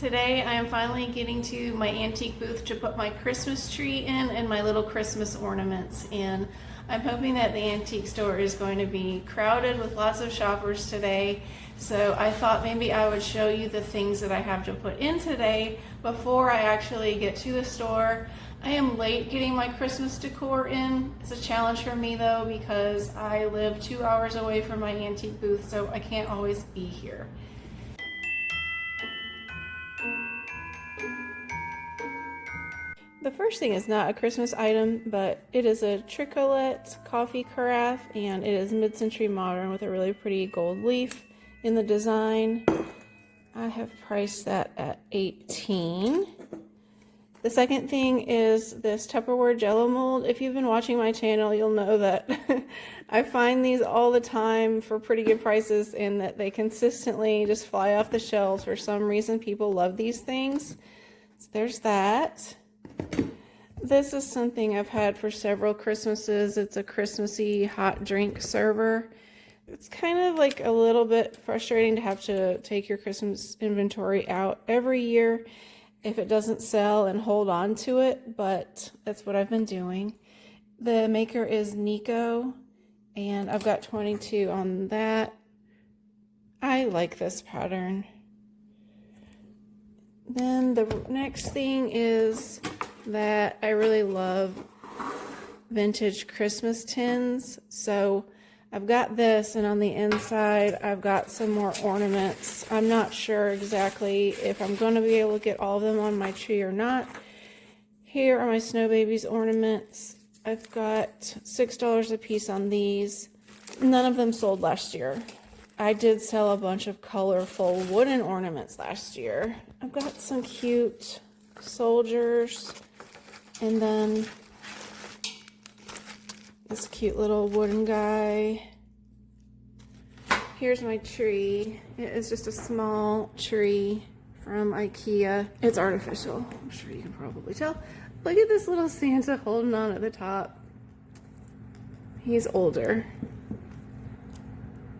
Today I am finally getting to my antique booth to put my Christmas tree in and my little Christmas ornaments in. I'm hoping that the antique store is going to be crowded with lots of shoppers today, so I thought maybe I would show you the things that I have to put in today before I actually get to the store. I am late getting my Christmas decor in. It's a challenge for me though because I live 2 hours away from my antique booth, so I can't always be here. The first thing is not a Christmas item, but it is a tricolette coffee carafe, and it is mid-century modern with a really pretty gold leaf in the design. I have priced that at $18. The second thing is this Tupperware Jello mold. If you've been watching my channel, you'll know that I find these all the time for pretty good prices and that they consistently just fly off the shelves. For some reason, people love these things. So there's that. This is something I've had for several Christmases. It's a Christmassy hot drink server. It's kind of like a little bit frustrating to have to take your Christmas inventory out every year if it doesn't sell and hold on to it, but that's what I've been doing. The maker is Nico, and I've got 22 on that. I like this pattern. Then the next thing is that I really love vintage Christmas tins. So I've got this, and on the inside I've got some more ornaments. I'm not sure exactly if I'm going to be able to get all of them on my tree or not. Here are my Snow Babies ornaments. I've got $6 a piece on these. None of them sold last year. I did sell a bunch of colorful wooden ornaments last year. I've got some cute soldiers, and then this cute little wooden guy. Here's my tree. It is just a small tree from IKEA. It's artificial, I'm sure you can probably tell. Look at this little Santa holding on at the top. He's older.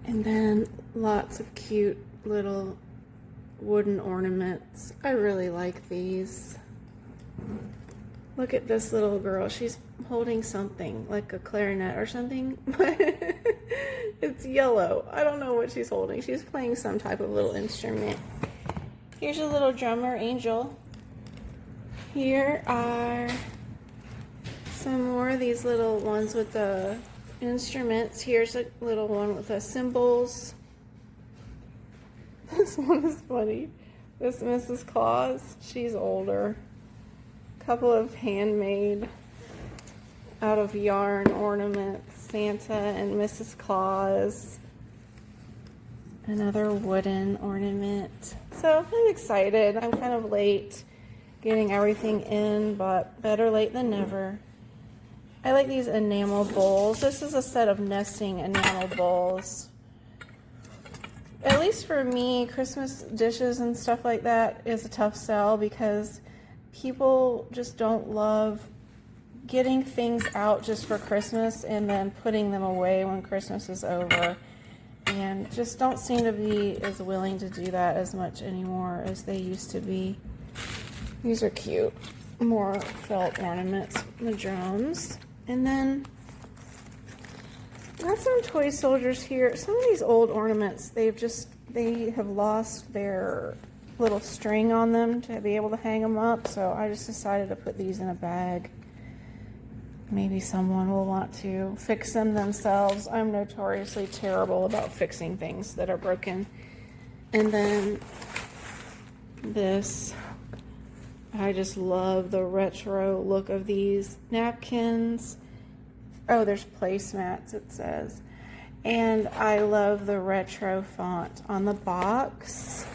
And then lots of cute little wooden ornaments. I really like these. Look at this little girl. She's holding something like a clarinet or something. It's yellow. I don't know what she's holding. She's playing some type of little instrument. Here's a little drummer angel. Here are some more of these little ones with the instruments. Here's a little one with the cymbals. This one is funny. This Mrs. Claus, she's older. Couple of handmade out of yarn ornaments. Santa and Mrs. Claus. Another wooden ornament. So I'm excited. I'm kind of late getting everything in, but better late than never. I like these enamel bowls. This is a set of nesting enamel bowls. At least for me, Christmas dishes and stuff like that is a tough sell because people just don't love getting things out just for Christmas and then putting them away when Christmas is over, and just don't seem to be as willing to do that as much anymore as they used to be. These are cute. More felt ornaments, the drums. And then got some toy soldiers here. Some of these old ornaments, they have lost their little string on them to be able to hang them up, so I just decided to put these in a bag. Maybe someone will want to fix them themselves. I'm notoriously terrible about fixing things that are broken. And then this, I just love the retro look of these napkins. Oh, there's placemats, it says. And I love the retro font on the box.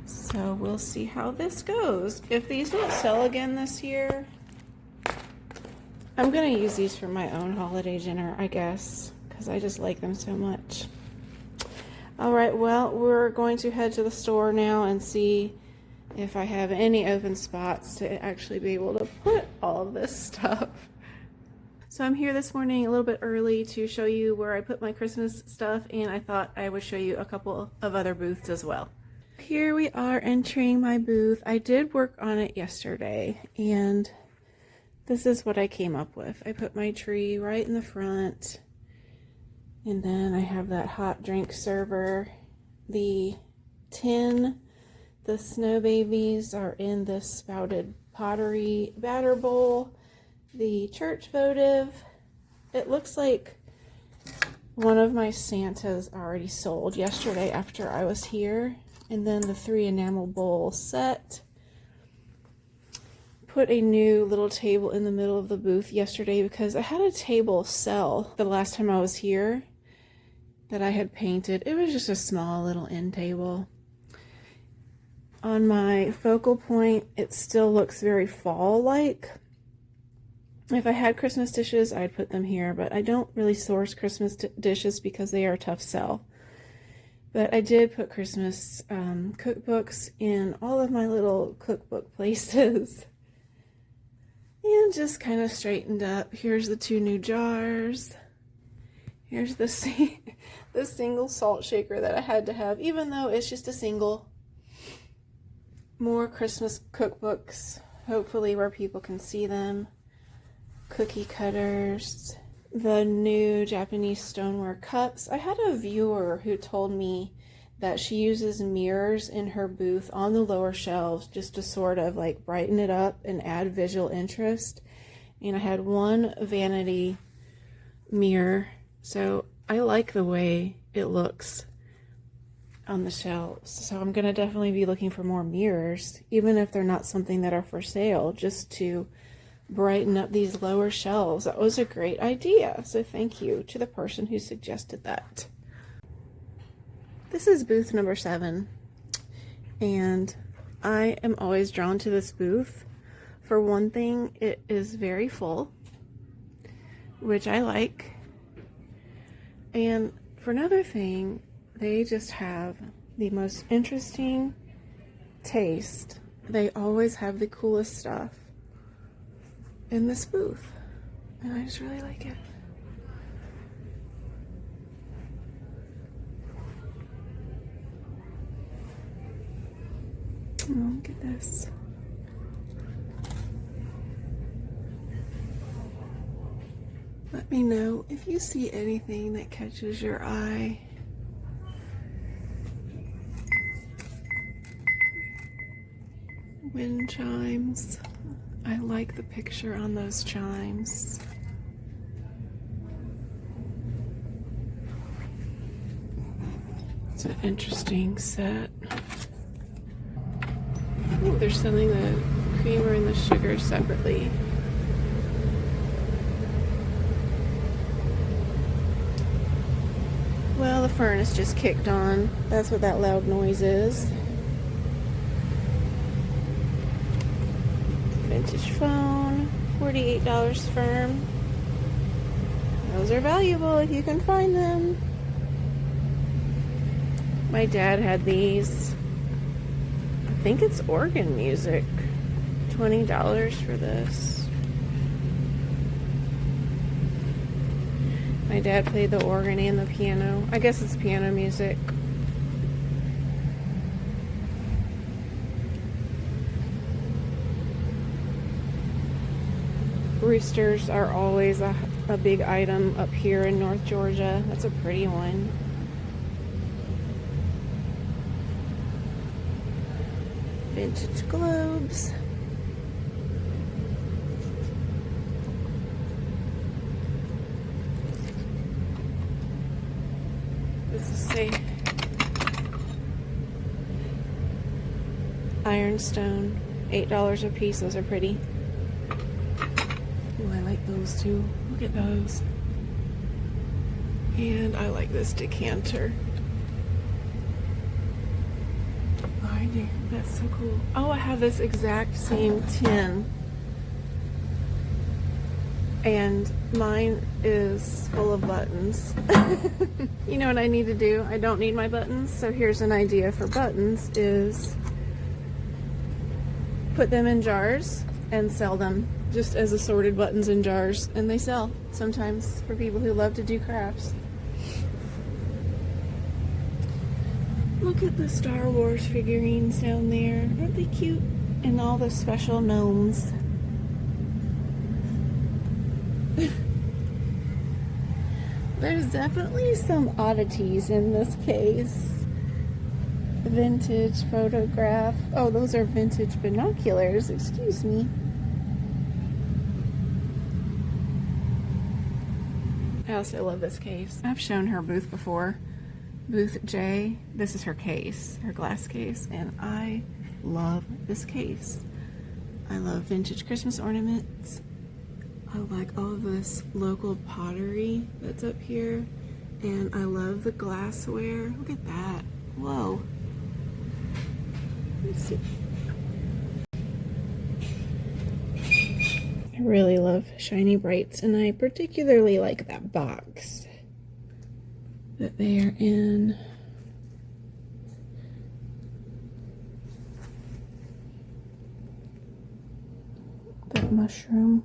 So we'll see how this goes. If these don't sell again this year, I'm going to use these for my own holiday dinner, I guess, because I just like them so much. Alright, well, we're going to head to the store now and see if I have any open spots to actually be able to put all of this stuff. So I'm here this morning a little bit early to show you where I put my Christmas stuff, and I thought I would show you a couple of other booths as well. here we are entering my booth. I did work on it yesterday, and this is what I came up with. I put my tree right in the front, and then I have that hot drink server. The tin, the snow babies are in this spouted pottery batter bowl. The church votive, it looks like one of my Santas already sold yesterday after I was here. And then the 3 enamel bowl set. Put a new little table in the middle of the booth yesterday because I had a table sell the last time I was here that I had painted. It was just a small little end table. On my focal point, it still looks very fall-like. If I had Christmas dishes, I'd put them here, but I don't really source Christmas dishes because they are a tough sell. But I did put Christmas cookbooks in all of my little cookbook places. And just kind of straightened up. Here's the 2 new jars. Here's the single salt shaker that I had to have, even though it's just a single. More Christmas cookbooks, hopefully where people can see them. Cookie cutters. The new Japanese stoneware cups. I had a viewer who told me that she uses mirrors in her booth on the lower shelves just to sort of like brighten it up and add visual interest. And I had one vanity mirror, so I like the way it looks on the shelves. So I'm gonna definitely be looking for more mirrors, even if they're not something that are for sale, just to brighten up these lower shelves. That was a great idea, so thank you to the person who suggested that. This is booth number 7, and I am always drawn to this booth. For one thing, it is very full, which I like, and for another thing, they just have the most interesting taste. They always have the coolest stuff in this booth, and I just really like it. Oh, look at this. Let me know if you see anything that catches your eye. Wind chimes. I like the picture on those chimes. It's an interesting set. Oh, they're selling the creamer and the sugar separately. Well, the furnace just kicked on. That's what that loud noise is. Vintage phone, $48 firm. Those are valuable if you can find them. My dad had these. I think it's organ music. $20 for this. My dad played the organ and the piano. I guess it's piano music. Roosters are always a big item up here in North Georgia. That's a pretty one. Vintage globes. This is say Ironstone, $8 a piece. Those are pretty. Oh, I like those too. Look at those. And I like this decanter. I do. That's so cool. Oh, I have this exact same tin. And mine is full of buttons. You know what I need to do? I don't need my buttons. So here's an idea for buttons is put them in jars and sell them just as assorted buttons in jars. And they sell sometimes for people who love to do crafts. Look at the Star Wars figurines down there. Aren't they cute? And all the special gnomes. There's definitely some oddities in this case. Vintage photograph. Oh, those are vintage binoculars. Excuse me. I also love this case. I've shown her booth before. Booth J. This is her case, her glass case, and I love this case. I love vintage Christmas ornaments. I like all of this local pottery that's up here, and I love the glassware. Look at that. Whoa. Let's see. I really love shiny Brites, and I particularly like that box that they are in. That mushroom.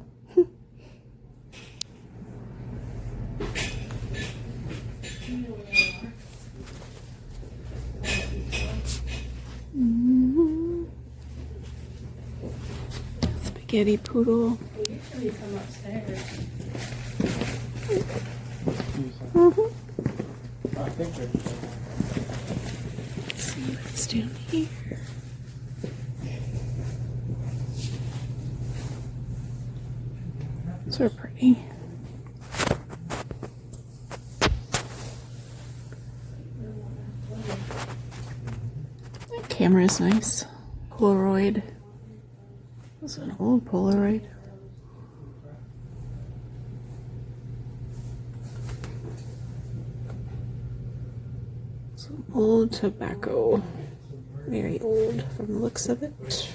Spaghetti Poodle. They usually come upstairs. I think they're. Let's see what's down here. So pretty. That camera is nice. Polaroid. This is an old Polaroid. Some old tobacco. Very old from the looks of it.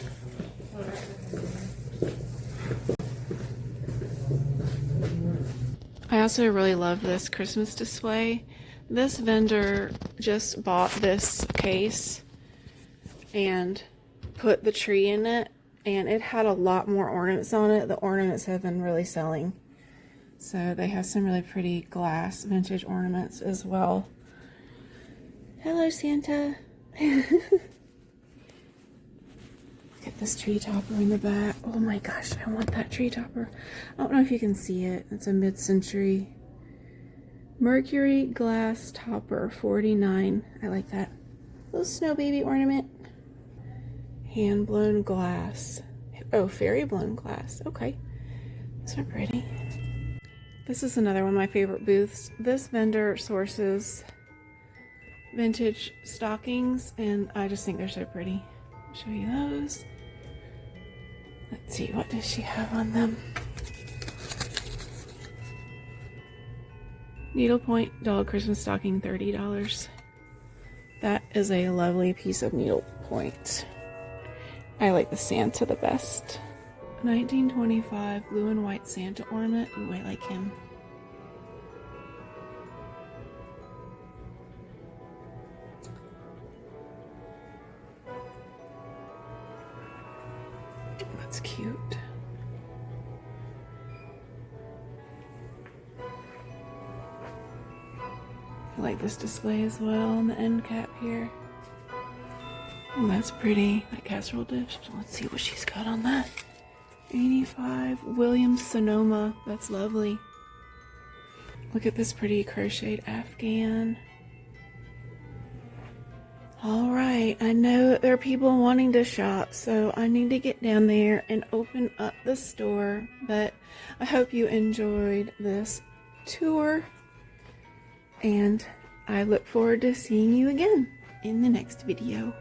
I also really love this Christmas display. This vendor just bought this case and put the tree in it, and it had a lot more ornaments on it. The ornaments have been really selling. So they have some really pretty glass vintage ornaments as well. Hello, Santa. Look at this tree topper in the back. Oh my gosh, I want that tree topper. I don't know if you can see it. It's a mid-century Mercury glass topper, 49. I like that. Little snow baby ornament. Hand blown glass. Oh, fairy blown glass. Okay. These are pretty. This is another one of my favorite booths. This vendor sources vintage stockings, and I just think they're so pretty. I'll show you those. Let's see, what does she have on them? Needlepoint doll Christmas stocking, $30. That is a lovely piece of needlepoint. I like the Santa the best. 1925 blue and white Santa ornament. Ooh, I like him. That's cute. I like this display as well on the end cap here. Oh, that's pretty. That casserole dish. Let's see what she's got on that. 85 Williams Sonoma. That's lovely. Look at this pretty crocheted Afghan. Alright, I know that there are people wanting to shop, so I need to get down there and open up the store. But I hope you enjoyed this tour, and I look forward to seeing you again in the next video.